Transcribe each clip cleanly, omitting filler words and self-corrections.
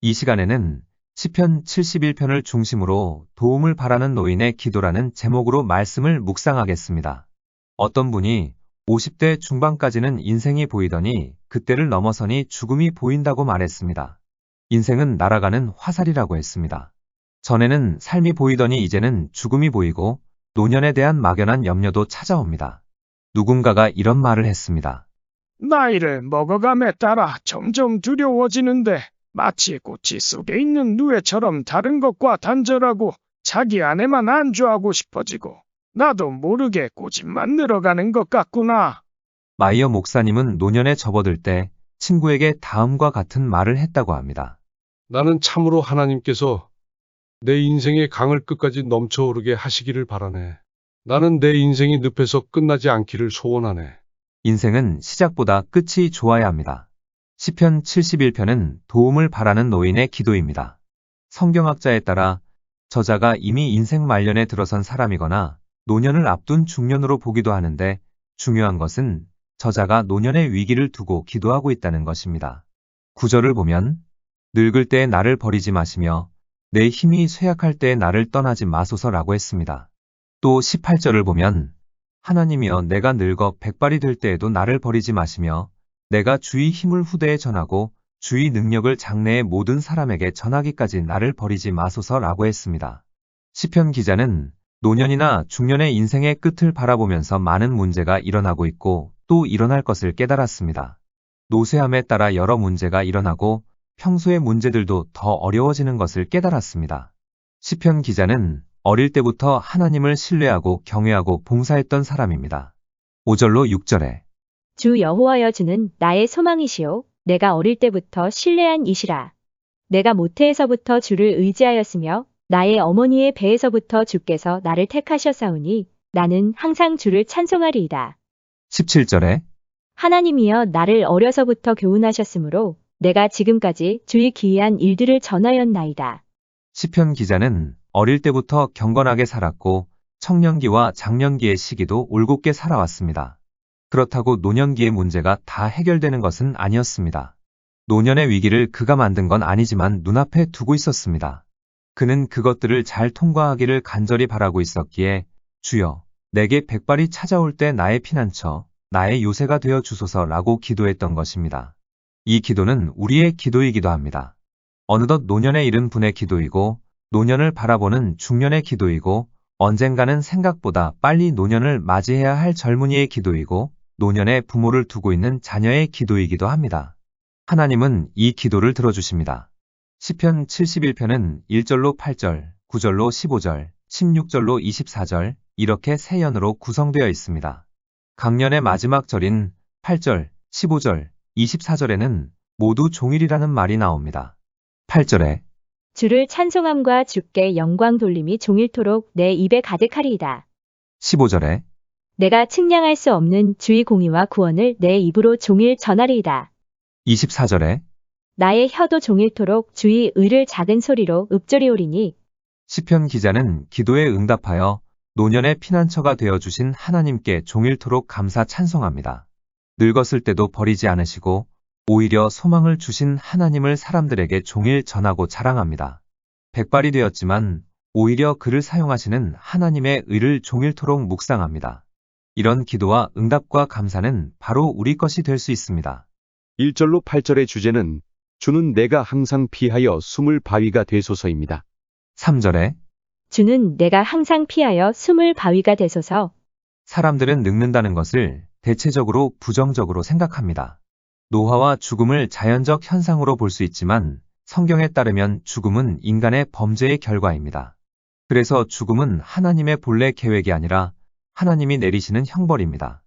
이 시간에는 시편 71편을 중심으로 도움을 바라는 노인의 기도라는 제목으로 말씀을 묵상하겠습니다. 어떤 분이 50대 중반까지는 인생이 보이더니 그때를 넘어서니 죽음이 보인다고 말했습니다. 인생은 날아가는 화살이라고 했습니다. 전에는 삶이 보이더니 이제는 죽음이 보이고 노년에 대한 막연한 염려도 찾아옵니다. 누군가가 이런 말을 했습니다. 나이를 먹어감에 따라 점점 두려워지는데 마치 꼬치 속에 있는 누에처럼 다른 것과 단절하고 자기 안에만 안주하고 싶어지고 나도 모르게 고집만 늘어가는 것 같구나. 마이어 목사님은 노년에 접어들 때 친구에게 다음과 같은 말을 했다고 합니다. 나는 참으로 하나님께서 내 인생의 강을 끝까지 넘쳐오르게 하시기를 바라네. 나는 내 인생이 늪에서 끝나지 않기를 소원하네. 인생은 시작보다 끝이 좋아야 합니다. 시편 71편은 도움을 바라는 노인의 기도입니다. 성경학자에 따라 저자가 이미 인생 말년에 들어선 사람이거나 노년을 앞둔 중년으로 보기도 하는데 중요한 것은 저자가 노년의 위기를 두고 기도하고 있다는 것입니다. 구절을 보면 늙을 때에 나를 버리지 마시며 내 힘이 쇠약할 때에 나를 떠나지 마소서라고 했습니다. 또 18절을 보면 하나님이여 내가 늙어 백발이 될 때에도 나를 버리지 마시며 내가 주의 힘을 후대에 전하고 주의 능력을 장래의 모든 사람에게 전하기까지 나를 버리지 마소서라고 했습니다. 시편 기자는 노년이나 중년의 인생의 끝을 바라보면서 많은 문제가 일어나고 있고 또 일어날 것을 깨달았습니다. 노쇠함에 따라 여러 문제가 일어나고 평소의 문제들도 더 어려워지는 것을 깨달았습니다. 시편 기자는 어릴 때부터 하나님을 신뢰하고 경외하고 봉사했던 사람입니다. 5절로 6절에 주 여호와여 주는 나의 소망이시오. 내가 어릴 때부터 신뢰한 이시라. 내가 모태에서부터 주를 의지하였으며 나의 어머니의 배에서부터 주께서 나를 택하셨사오니 나는 항상 주를 찬송하리이다. 17절에 하나님이여 나를 어려서부터 교훈하셨으므로 내가 지금까지 주의 기이한 일들을 전하였나이다. 시편 기자는 어릴 때부터 경건하게 살았고 청년기와 장년기의 시기도 올곧게 살아왔습니다. 그렇다고 노년기의 문제가 다 해결되는 것은 아니었습니다. 노년의 위기를 그가 만든 건 아니지만 눈앞에 두고 있었습니다. 그는 그것들을 잘 통과하기를 간절히 바라고 있었기에 주여 내게 백발이 찾아올 때 나의 피난처, 나의 요새가 되어 주소서라고 기도했던 것입니다. 이 기도는 우리의 기도이기도 합니다. 어느덧 노년에 이른 분의 기도이고 노년을 바라보는 중년의 기도이고 언젠가는 생각보다 빨리 노년을 맞이해야 할 젊은이의 기도이고 노년에 부모를 두고 있는 자녀의 기도이기도 합니다. 하나님은 이 기도를 들어주십니다. 시편 71편은 1절로 8절, 9절로 15절, 16절로 24절 이렇게 세 연으로 구성되어 있습니다. 강년의 마지막 절인 8절, 15절, 24절에는 모두 종일이라는 말이 나옵니다. 8절에 주를 찬송함과 주께 영광 돌림이 종일토록 내 입에 가득하리이다. 15절에 내가 측량할 수 없는 주의 공의와 구원을 내 입으로 종일 전하리이다. 24절에 나의 혀도 종일토록 주의 의를 작은 소리로 읊조리오리니 시편 기자는 기도에 응답하여 노년의 피난처가 되어주신 하나님께 종일토록 감사 찬송합니다. 늙었을 때도 버리지 않으시고 오히려 소망을 주신 하나님을 사람들에게 종일 전하고 자랑합니다. 백발이 되었지만 오히려 그를 사용하시는 하나님의 의를 종일토록 묵상합니다. 이런 기도와 응답과 감사는 바로 우리 것이 될 수 있습니다. 1절로 8절의 주제는 주는 내가 항상 피하여 숨을 바위가 되소서입니다. 3절에 주는 내가 항상 피하여 숨을 바위가 되소서. 사람들은 늙는다는 것을 대체적으로 부정적으로 생각합니다. 노화와 죽음을 자연적 현상으로 볼 수 있지만 성경에 따르면 죽음은 인간의 범죄의 결과입니다. 그래서 죽음은 하나님의 본래 계획이 아니라 하나님이 내리시는 형벌입니다.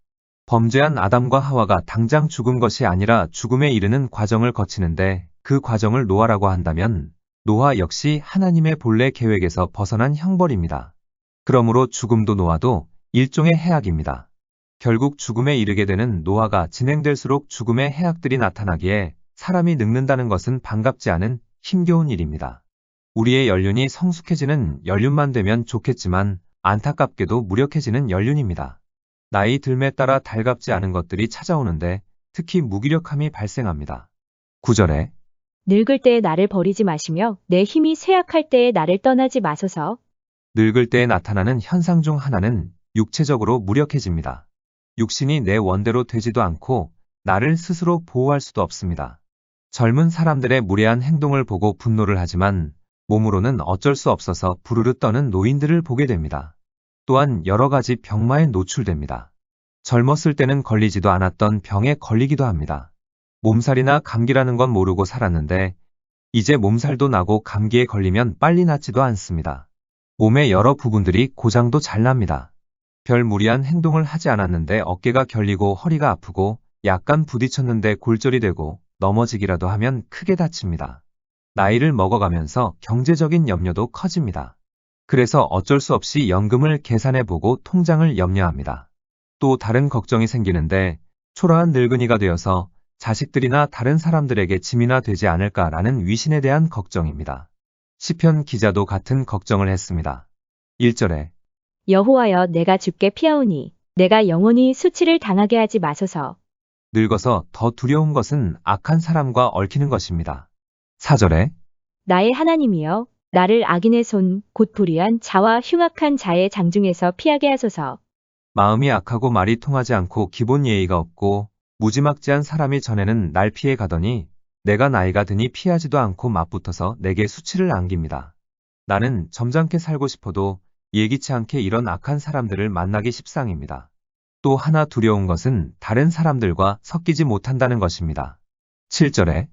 범죄한 아담과 하와가 당장 죽은 것이 아니라 죽음에 이르는 과정을 거치는데 그 과정을 노아라고 한다면 노아 역시 하나님의 본래 계획에서 벗어난 형벌입니다. 그러므로 죽음도 노아도 일종의 해악입니다. 결국 죽음에 이르게 되는 노아가 진행될수록 죽음의 해악들이 나타나기에 사람이 늙는다는 것은 반갑지 않은 힘겨운 일입니다. 우리의 연륜이 성숙해지는 연륜만 되면 좋겠지만 안타깝게도 무력해지는 연륜입니다. 나이 들매 따라 달갑지 않은 것들이 찾아오는데 특히 무기력함이 발생합니다. 9절에 늙을 때에 나를 버리지 마시며 내 힘이 쇠약할 때에 나를 떠나지 마소서. 늙을 때에 나타나는 현상 중 하나는 육체적으로 무력해집니다. 육신이 내 원대로 되지도 않고 나를 스스로 보호할 수도 없습니다. 젊은 사람들의 무례한 행동을 보고 분노를 하지만 몸으로는 어쩔 수 없어서 부르르 떠는 노인들을 보게 됩니다. 또한 여러 가지 병마에 노출됩니다. 젊었을 때는 걸리지도 않았던 병에 걸리기도 합니다. 몸살이나 감기라는 건 모르고 살았는데 이제 몸살도 나고 감기에 걸리면 빨리 낫지도 않습니다. 몸의 여러 부분들이 고장도 잘 납니다. 별 무리한 행동을 하지 않았는데 어깨가 결리고 허리가 아프고 약간 부딪혔는데 골절이 되고 넘어지기라도 하면 크게 다칩니다. 나이를 먹어가면서 경제적인 염려도 커집니다. 그래서 어쩔 수 없이 연금을 계산해보고 통장을 염려합니다. 또 다른 걱정이 생기는데 초라한 늙은이가 되어서 자식들이나 다른 사람들에게 짐이나 되지 않을까라는 위신에 대한 걱정입니다. 시편 기자도 같은 걱정을 했습니다. 1절에 여호와여 내가 주께 피하오니 내가 영원히 수치를 당하게 하지 마소서. 늙어서 더 두려운 것은 악한 사람과 얽히는 것입니다. 4절에 나의 하나님이여 나를 악인의 손 곧 불의한 자와 흉악한 자의 장중에서 피하게 하소서. 마음이 악하고 말이 통하지 않고 기본 예의가 없고 무지막지한 사람이 전에는 날 피해 가더니 내가 나이가 드니 피하지도 않고 맞붙어서 내게 수치를 안깁니다. 나는 점잖게 살고 싶어도 예기치 않게 이런 악한 사람들을 만나기 십상입니다. 또 하나 두려운 것은 다른 사람들과 섞이지 못한다는 것입니다. 7절에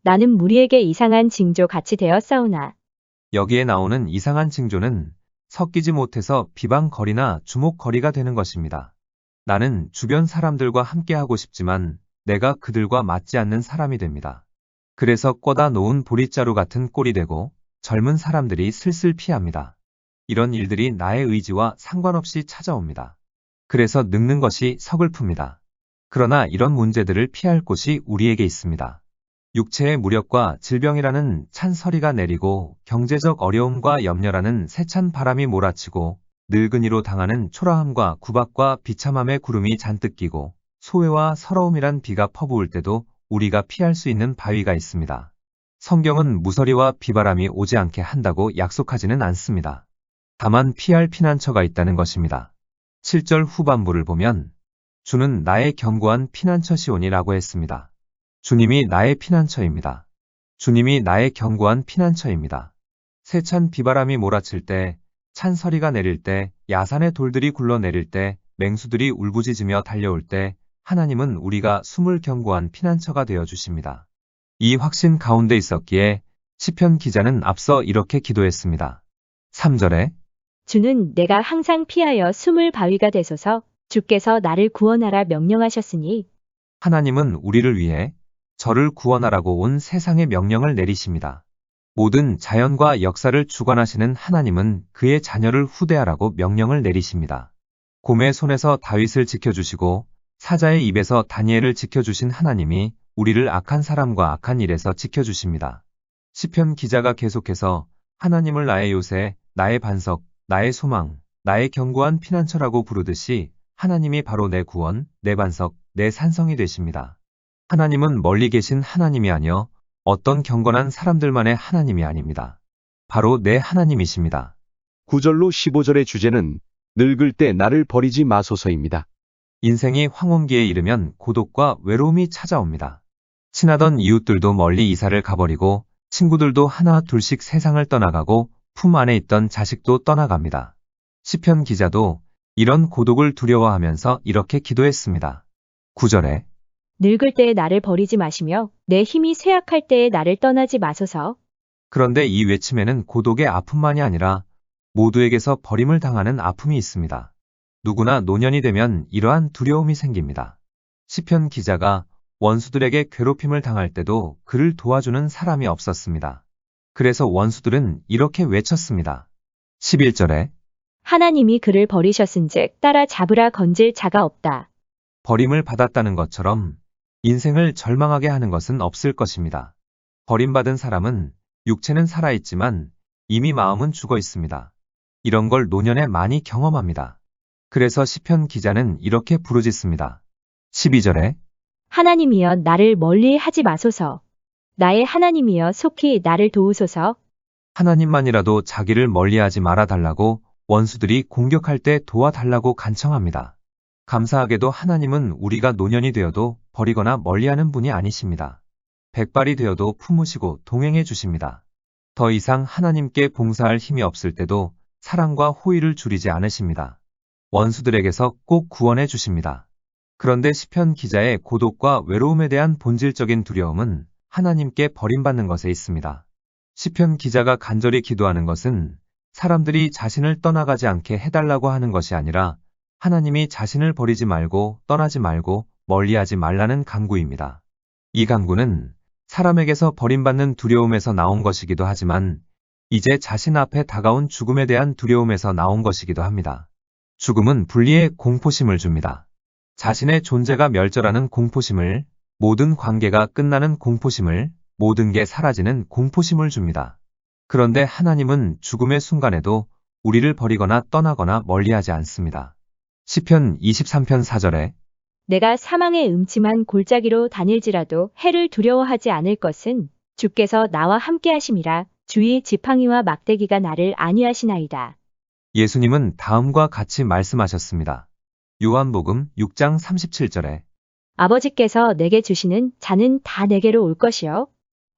나는 무리에게 이상한 징조 같이 되었사오나 여기에 나오는 이상한 징조는 섞이지 못해서 비방거리나 주목거리가 되는 것입니다. 나는 주변 사람들과 함께하고 싶지만 내가 그들과 맞지 않는 사람이 됩니다. 그래서 꿔다 놓은 보릿자루 같은 꼴이 되고 젊은 사람들이 슬슬 피합니다. 이런 일들이 나의 의지와 상관없이 찾아옵니다. 그래서 늙는 것이 서글픕니다. 그러나 이런 문제들을 피할 곳이 우리에게 있습니다. 육체의 무력과 질병이라는 찬 서리가 내리고 경제적 어려움과 염려라는 세찬 바람이 몰아치고 늙은이로 당하는 초라함과 구박과 비참함의 구름이 잔뜩 끼고 소외와 서러움이란 비가 퍼부을 때도 우리가 피할 수 있는 바위가 있습니다. 성경은 무서리와 비바람이 오지 않게 한다고 약속하지는 않습니다. 다만 피할 피난처가 있다는 것입니다. 7절 후반부를 보면 주는 나의 견고한 피난처시오니라고 했습니다. 주님이 나의 피난처입니다. 주님이 나의 견고한 피난처입니다. 세찬 비바람이 몰아칠 때, 찬 서리가 내릴 때, 야산의 돌들이 굴러내릴 때, 맹수들이 울부짖으며 달려올 때 하나님은 우리가 숨을 견고한 피난처가 되어주십니다. 이 확신 가운데 있었기에 시편 기자는 앞서 이렇게 기도했습니다. 3절에 주는 내가 항상 피하여 숨을 바위가 되소서. 주께서 나를 구원하라 명령하셨으니 하나님은 우리를 위해 저를 구원하라고 온 세상의 명령을 내리십니다. 모든 자연과 역사를 주관하시는 하나님은 그의 자녀를 후대하라고 명령을 내리십니다. 곰의 손에서 다윗을 지켜주시고 사자의 입에서 다니엘을 지켜주신 하나님이 우리를 악한 사람과 악한 일에서 지켜주십니다. 시편 기자가 계속해서 하나님을 나의 요새, 나의 반석, 나의 소망, 나의 견고한 피난처라고 부르듯이 하나님이 바로 내 구원, 내 반석, 내 산성이 되십니다. 하나님은 멀리 계신 하나님이 아니여 어떤 경건한 사람들만의 하나님이 아닙니다. 바로 내 하나님이십니다. 9절로 15절의 주제는 늙을 때 나를 버리지 마소서입니다. 인생이 황혼기에 이르면 고독과 외로움이 찾아옵니다. 친하던 이웃들도 멀리 이사를 가버리고 친구들도 하나 둘씩 세상을 떠나가고 품 안에 있던 자식도 떠나갑니다. 시편 기자도 이런 고독을 두려워하면서 이렇게 기도했습니다. 9절에 늙을 때에 나를 버리지 마시며 내 힘이 쇠약할 때에 나를 떠나지 마소서. 그런데 이 외침에는 고독의 아픔만이 아니라 모두에게서 버림을 당하는 아픔이 있습니다. 누구나 노년이 되면 이러한 두려움이 생깁니다. 시편 기자가 원수들에게 괴롭힘을 당할 때도 그를 도와주는 사람이 없었습니다. 그래서 원수들은 이렇게 외쳤습니다. 11절에 하나님이 그를 버리셨은즉 따라 잡으라 건질 자가 없다. 버림을 받았다는 것처럼 인생을 절망하게 하는 것은 없을 것입니다. 버림받은 사람은 육체는 살아있지만 이미 마음은 죽어 있습니다. 이런 걸 노년에 많이 경험합니다. 그래서 시편 기자는 이렇게 부르짖습니다. 12절에 하나님이여 나를 멀리 하지 마소서. 나의 하나님이여 속히 나를 도우소서. 하나님만이라도 자기를 멀리하지 말아달라고 원수들이 공격할 때 도와달라고 간청합니다. 감사하게도 하나님은 우리가 노년이 되어도 버리거나 멀리하는 분이 아니십니다. 백발이 되어도 품으시고 동행해 주십니다. 더 이상 하나님께 봉사할 힘이 없을 때도 사랑과 호의를 줄이지 않으십니다. 원수들에게서 꼭 구원해 주십니다. 그런데 시편 기자의 고독과 외로움에 대한 본질적인 두려움은 하나님께 버림받는 것에 있습니다. 시편 기자가 간절히 기도하는 것은 사람들이 자신을 떠나가지 않게 해달라고 하는 것이 아니라 하나님이 자신을 버리지 말고 떠나지 말고 멀리하지 말라는 간구입니다. 이 간구는 사람에게서 버림받는 두려움에서 나온 것이기도 하지만 이제 자신 앞에 다가온 죽음에 대한 두려움에서 나온 것이기도 합니다. 죽음은 분리의 공포심을 줍니다. 자신의 존재가 멸절하는 공포심을, 모든 관계가 끝나는 공포심을, 모든 게 사라지는 공포심을 줍니다. 그런데 하나님은 죽음의 순간에도 우리를 버리거나 떠나거나 멀리하지 않습니다. 시편 23편 4절에 내가 사망의 음침한 골짜기로 다닐지라도 해를 두려워하지 않을 것은 주께서 나와 함께 하심이라. 주의 지팡이와 막대기가 나를 안위하시나이다. 예수님은 다음과 같이 말씀하셨습니다. 요한복음 6장 37절에 아버지께서 내게 주시는 자는 다 내게로 올 것이요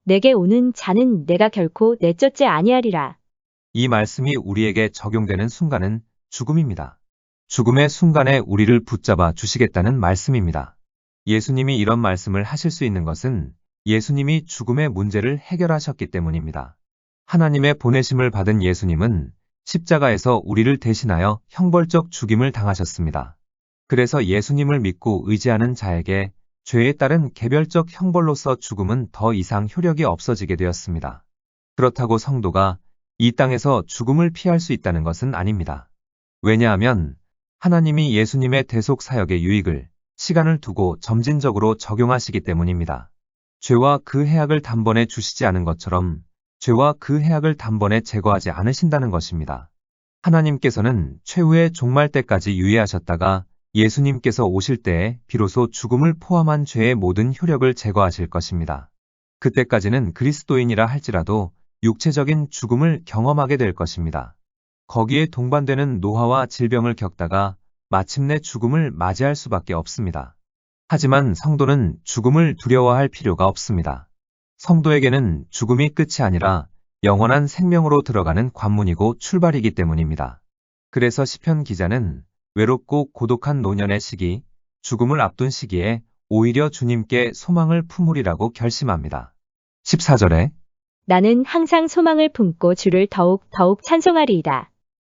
내게 오는 자는 내가 결코 내쫓지 아니하리라. 이 말씀이 우리에게 적용되는 순간은 죽음입니다. 죽음의 순간에 우리를 붙잡아 주시겠다는 말씀입니다. 예수님이 이런 말씀을 하실 수 있는 것은 예수님이 죽음의 문제를 해결하셨기 때문입니다. 하나님의 보내심을 받은 예수님은 십자가에서 우리를 대신하여 형벌적 죽임을 당하셨습니다. 그래서 예수님을 믿고 의지하는 자에게 죄에 따른 개별적 형벌로서 죽음은 더 이상 효력이 없어지게 되었습니다. 그렇다고 성도가 이 땅에서 죽음을 피할 수 있다는 것은 아닙니다. 왜냐하면 하나님이 예수님의 대속 사역의 유익을 시간을 두고 점진적으로 적용하시기 때문입니다. 죄와 그 해악을 단번에 주시지 않은 것처럼 죄와 그 해악을 단번에 제거하지 않으신다는 것입니다. 하나님께서는 최후의 종말 때까지 유예하셨다가 예수님께서 오실 때에 비로소 죽음을 포함한 죄의 모든 효력을 제거하실 것입니다. 그때까지는 그리스도인이라 할지라도 육체적인 죽음을 경험하게 될 것입니다. 거기에 동반되는 노화와 질병을 겪다가 마침내 죽음을 맞이할 수밖에 없습니다. 하지만 성도는 죽음을 두려워할 필요가 없습니다. 성도에게는 죽음이 끝이 아니라 영원한 생명으로 들어가는 관문이고 출발이기 때문입니다. 그래서 시편 기자는 외롭고 고독한 노년의 시기, 죽음을 앞둔 시기에 오히려 주님께 소망을 품으리라고 결심합니다. 14절에 나는 항상 소망을 품고 주를 더욱 찬송하리이다.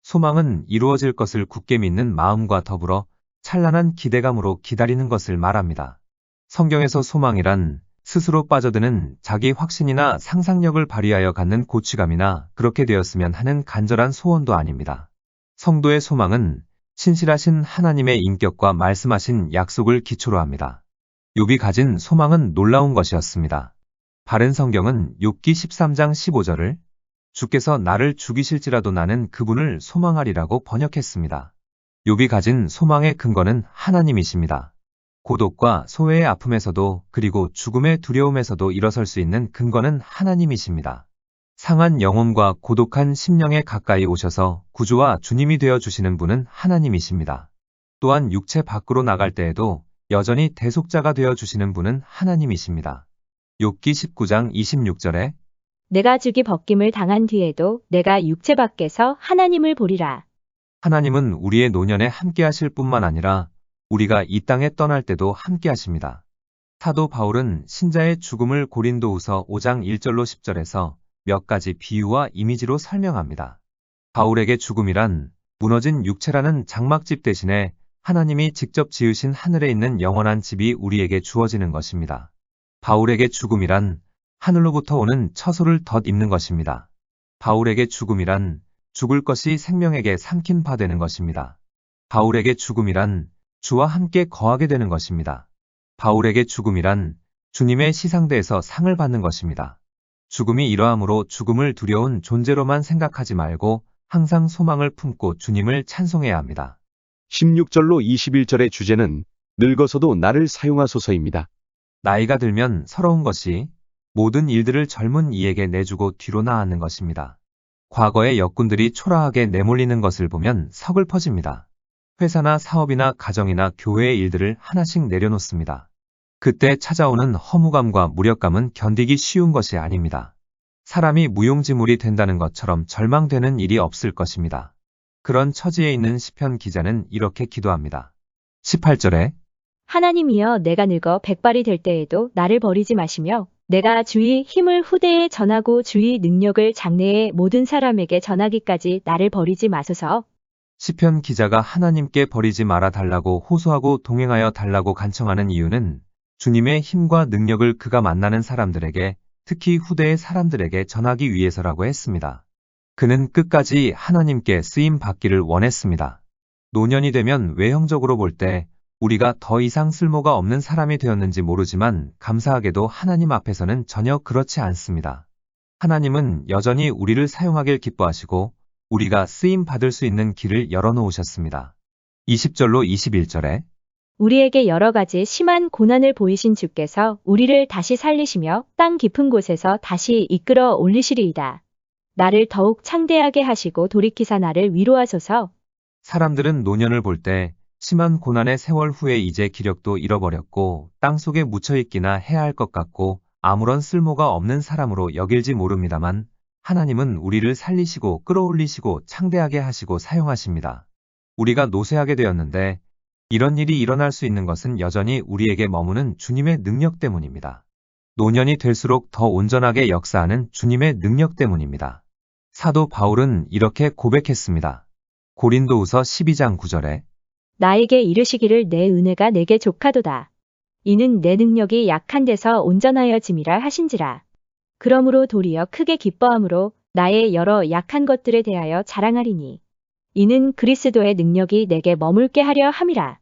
소망은 이루어질 것을 굳게 믿는 마음과 더불어 찬란한 기대감으로 기다리는 것을 말합니다. 성경에서 소망이란 스스로 빠져드는 자기 확신이나 상상력을 발휘하여 갖는 고취감이나 그렇게 되었으면 하는 간절한 소원도 아닙니다. 성도의 소망은 신실하신 하나님의 인격과 말씀하신 약속을 기초로 합니다. 욥이 가진 소망은 놀라운 것이었습니다. 바른 성경은 욥기 13장 15절을 주께서 나를 죽이실지라도 나는 그분을 소망하리라고 번역했습니다. 욥이 가진 소망의 근거는 하나님이십니다. 고독과 소외의 아픔에서도 그리고 죽음의 두려움에서도 일어설 수 있는 근거는 하나님이십니다. 상한 영혼과 고독한 심령에 가까이 오셔서 구주와 주님이 되어 주시는 분은 하나님이십니다. 또한 육체 밖으로 나갈 때에도 여전히 대속자가 되어 주시는 분은 하나님이십니다. 욥기 19장 26절에 내가 죽이 벗김을 당한 뒤에도 내가 육체 밖에서 하나님을 보리라. 하나님은 우리의 노년에 함께 하실 뿐만 아니라 우리가 이 땅에 떠날 때도 함께 하십니다. 사도 바울은 신자의 죽음을 고린도후서 5장 1절로 10절에서 몇 가지 비유와 이미지로 설명합니다. 바울에게 죽음이란 무너진 육체라는 장막집 대신에 하나님이 직접 지으신 하늘에 있는 영원한 집이 우리에게 주어지는 것입니다. 바울에게 죽음이란 하늘로부터 오는 처소를 덧입는 것입니다. 바울에게 죽음이란 죽을 것이 생명에게 삼킨 바 되는 것입니다. 바울에게 죽음이란 주와 함께 거하게 되는 것입니다. 바울에게 죽음이란 주님의 시상대에서 상을 받는 것입니다. 죽음이 이러함으로 죽음을 두려운 존재로만 생각하지 말고 항상 소망을 품고 주님을 찬송해야 합니다. 16절로 21절의 주제는 늙어서도 나를 사용하소서입니다. 나이가 들면 서러운 것이 모든 일들을 젊은 이에게 내주고 뒤로 나아가는 것입니다. 과거의 역군들이 초라하게 내몰리는 것을 보면 서글퍼집니다. 회사나 사업이나 가정이나 교회의 일들을 하나씩 내려놓습니다. 그때 찾아오는 허무감과 무력감은 견디기 쉬운 것이 아닙니다. 사람이 무용지물이 된다는 것처럼 절망되는 일이 없을 것입니다. 그런 처지에 있는 시편 기자는 이렇게 기도합니다. 18절에 하나님이여 내가 늙어 백발이 될 때에도 나를 버리지 마시며 내가 주의 힘을 후대에 전하고 주의 능력을 장래의 모든 사람에게 전하기까지 나를 버리지 마소서. 시편 기자가 하나님께 버리지 말아 달라고 호소하고 동행하여 달라고 간청하는 이유는 주님의 힘과 능력을 그가 만나는 사람들에게, 특히 후대의 사람들에게 전하기 위해서라고 했습니다. 그는 끝까지 하나님께 쓰임 받기를 원했습니다. 노년이 되면 외형적으로 볼 때 우리가 더 이상 쓸모가 없는 사람이 되었는지 모르지만 감사하게도 하나님 앞에서는 전혀 그렇지 않습니다. 하나님은 여전히 우리를 사용하길 기뻐하시고 우리가 쓰임 받을 수 있는 길을 열어놓으셨습니다. 20절로 21절에 우리에게 여러 가지 심한 고난을 보이신 주께서 우리를 다시 살리시며 땅 깊은 곳에서 다시 이끌어 올리시리이다. 나를 더욱 창대하게 하시고 돌이키사 나를 위로하소서. 사람들은 노년을 볼 때 심한 고난의 세월 후에 이제 기력도 잃어버렸고 땅속에 묻혀있기나 해야 할 것 같고 아무런 쓸모가 없는 사람으로 여길지 모릅니다만 하나님은 우리를 살리시고 끌어올리시고 창대하게 하시고 사용하십니다. 우리가 노쇠하게 되었는데 이런 일이 일어날 수 있는 것은 여전히 우리에게 머무는 주님의 능력 때문입니다. 노년이 될수록 더 온전하게 역사하는 주님의 능력 때문입니다. 사도 바울은 이렇게 고백했습니다. 고린도후서 12장 9절에 나에게 이르시기를 내 은혜가 내게 족하도다. 이는 내 능력이 약한 데서 온전하여짐이라 하신지라. 그러므로 도리어 크게 기뻐함으로 나의 여러 약한 것들에 대하여 자랑하리니 이는 그리스도의 능력이 내게 머물게 하려 함이라.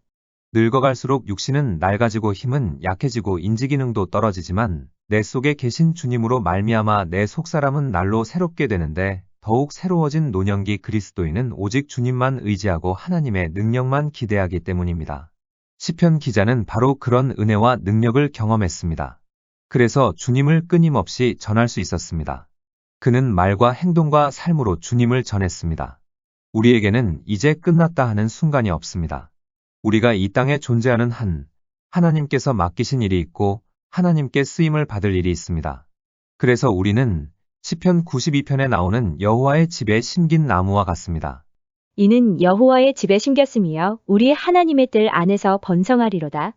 늙어갈수록 육신은 낡아지고 힘은 약해지고 인지기능도 떨어지지만 내 속에 계신 주님으로 말미암아 내 속사람은 날로 새롭게 되는데 더욱 새로워진 노년기 그리스도인은 오직 주님만 의지하고 하나님의 능력만 기대하기 때문입니다. 시편 기자는 바로 그런 은혜와 능력을 경험했습니다. 그래서 주님을 끊임없이 전할 수 있었습니다. 그는 말과 행동과 삶으로 주님을 전했습니다. 우리에게는 이제 끝났다 하는 순간이 없습니다. 우리가 이 땅에 존재하는 한 하나님께서 맡기신 일이 있고 하나님께 쓰임을 받을 일이 있습니다. 그래서 우리는 시편 92편에 나오는 여호와의 집에 심긴 나무와 같습니다. 이는 여호와의 집에 심겼으며 우리 하나님의 뜰 안에서 번성하리로다.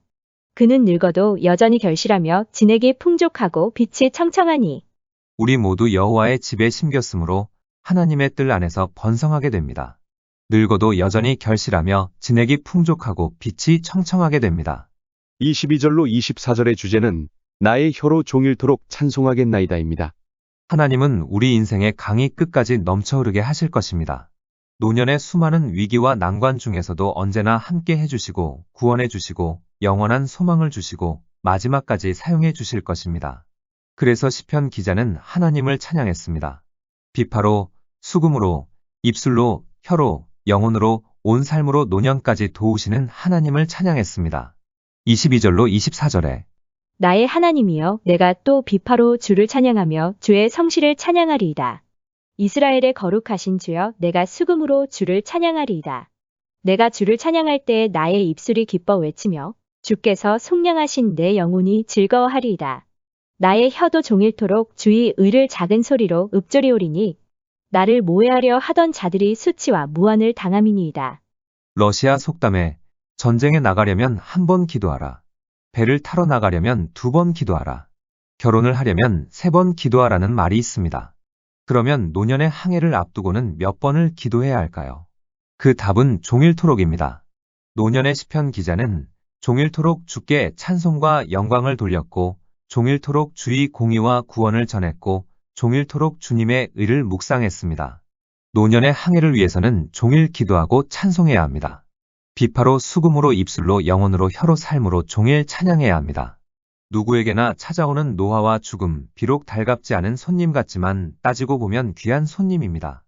그는 늙어도 여전히 결실하며 진액이 풍족하고 빛이 청청하니 우리 모두 여호와의 집에 심겼으므로 하나님의 뜰 안에서 번성하게 됩니다. 늙어도 여전히 결실하며 진액이 풍족하고 빛이 청청하게 됩니다. 22절로 24절의 주제는 나의 혀로 종일토록 찬송하겠나이다입니다. 하나님은 우리 인생의 강이 끝까지 넘쳐 흐르게 하실 것입니다. 노년의 수많은 위기와 난관 중에서도 언제나 함께 해주시고 구원해 주시고 영원한 소망을 주시고 마지막까지 사용해 주실 것입니다. 그래서 시편 기자는 하나님을 찬양했습니다. 비파로, 수금으로, 입술로, 혀로, 영혼으로, 온 삶으로 노년까지 도우시는 하나님을 찬양했습니다. 22절로 24절에 나의 하나님이여 내가 또 비파로 주를 찬양하며 주의 성실을 찬양하리이다. 이스라엘의 거룩하신 주여 내가 수금으로 주를 찬양하리이다. 내가 주를 찬양할 때에 나의 입술이 기뻐 외치며 주께서 속량하신 내 영혼이 즐거워하리이다. 나의 혀도 종일토록 주의 의를 작은 소리로 읊조리오리니 나를 모해하려 하던 자들이 수치와 무한을 당함이니이다. 러시아 속담에 전쟁에 나가려면 한 번 기도하라. 배를 타러 나가려면 2번 기도하라. 결혼을 하려면 3번 기도하라는 말이 있습니다. 그러면 노년의 항해를 앞두고는 몇 번을 기도해야 할까요? 그 답은 종일토록입니다. 노년의 시편 기자는 종일토록 주께 찬송과 영광을 돌렸고 종일토록 주의 공의와 구원을 전했고 종일토록 주님의 의를 묵상했습니다. 노년의 항해를 위해서는 종일 기도하고 찬송해야 합니다. 비파로 수금으로 입술로 영혼으로 혀로 삶으로 종일 찬양해야 합니다. 누구에게나 찾아오는 노화와 죽음, 비록 달갑지 않은 손님 같지만 따지고 보면 귀한 손님입니다.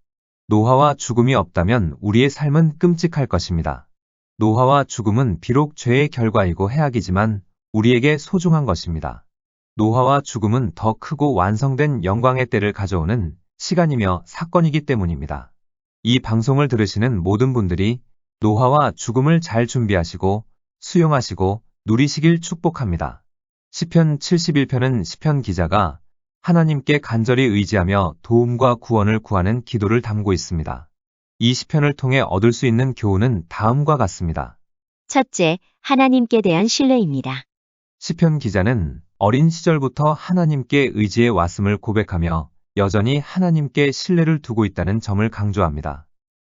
노화와 죽음이 없다면 우리의 삶은 끔찍할 것입니다. 노화와 죽음은 비록 죄의 결과이고 해악이지만 우리에게 소중한 것입니다. 노화와 죽음은 더 크고 완성된 영광의 때를 가져오는 시간이며 사건이기 때문입니다. 이 방송을 들으시는 모든 분들이 노화와 죽음을 잘 준비하시고 수용하시고 누리시길 축복합니다. 시편 71편은 시편 기자가 하나님께 간절히 의지하며 도움과 구원을 구하는 기도를 담고 있습니다. 이 시편을 통해 얻을 수 있는 교훈은 다음과 같습니다. 첫째, 하나님께 대한 신뢰입니다. 시편 기자는 어린 시절부터 하나님께 의지해 왔음을 고백하며 여전히 하나님께 신뢰를 두고 있다는 점을 강조합니다.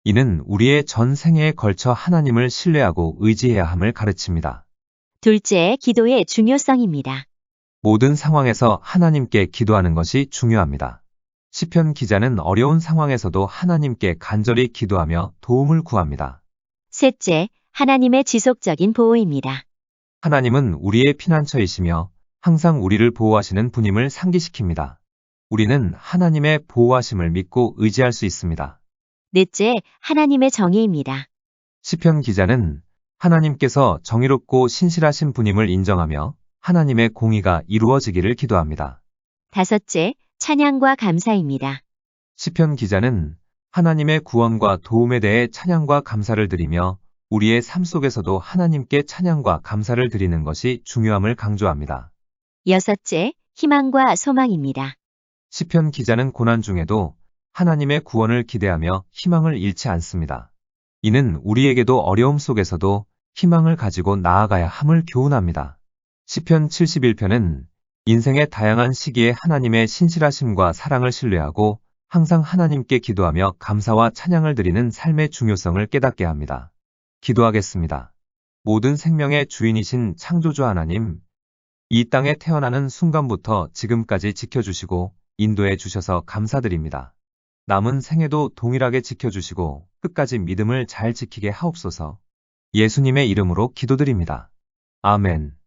이는 우리의 전 생애에 걸쳐 하나님을 신뢰하고 의지해야 함을 가르칩니다. 둘째, 기도의 중요성입니다. 모든 상황에서 하나님께 기도하는 것이 중요합니다. 시편 기자는 어려운 상황에서도 하나님께 간절히 기도하며 도움을 구합니다. 셋째, 하나님의 지속적인 보호입니다. 하나님은 우리의 피난처이시며 항상 우리를 보호하시는 분임을 상기시킵니다. 우리는 하나님의 보호하심을 믿고 의지할 수 있습니다. 넷째, 하나님의 정의입니다. 시편 기자는 하나님께서 정의롭고 신실하신 분임을 인정하며 하나님의 공의가 이루어지기를 기도합니다. 다섯째, 찬양과 감사입니다. 시편 기자는 하나님의 구원과 도움에 대해 찬양과 감사를 드리며 우리의 삶 속에서도 하나님께 찬양과 감사를 드리는 것이 중요함을 강조합니다. 여섯째, 희망과 소망입니다. 시편 기자는 고난 중에도 하나님의 구원을 기대하며 희망을 잃지 않습니다. 이는 우리에게도 어려움 속에서도 희망을 가지고 나아가야 함을 교훈합니다. 시편 71편은 인생의 다양한 시기에 하나님의 신실하심과 사랑을 신뢰하고 항상 하나님께 기도하며 감사와 찬양을 드리는 삶의 중요성을 깨닫게 합니다. 기도하겠습니다. 모든 생명의 주인이신 창조주 하나님, 이 땅에 태어나는 순간부터 지금까지 지켜주시고 인도해 주셔서 감사드립니다. 남은 생에도 동일하게 지켜주시고 끝까지 믿음을 잘 지키게 하옵소서. 예수님의 이름으로 기도드립니다. 아멘.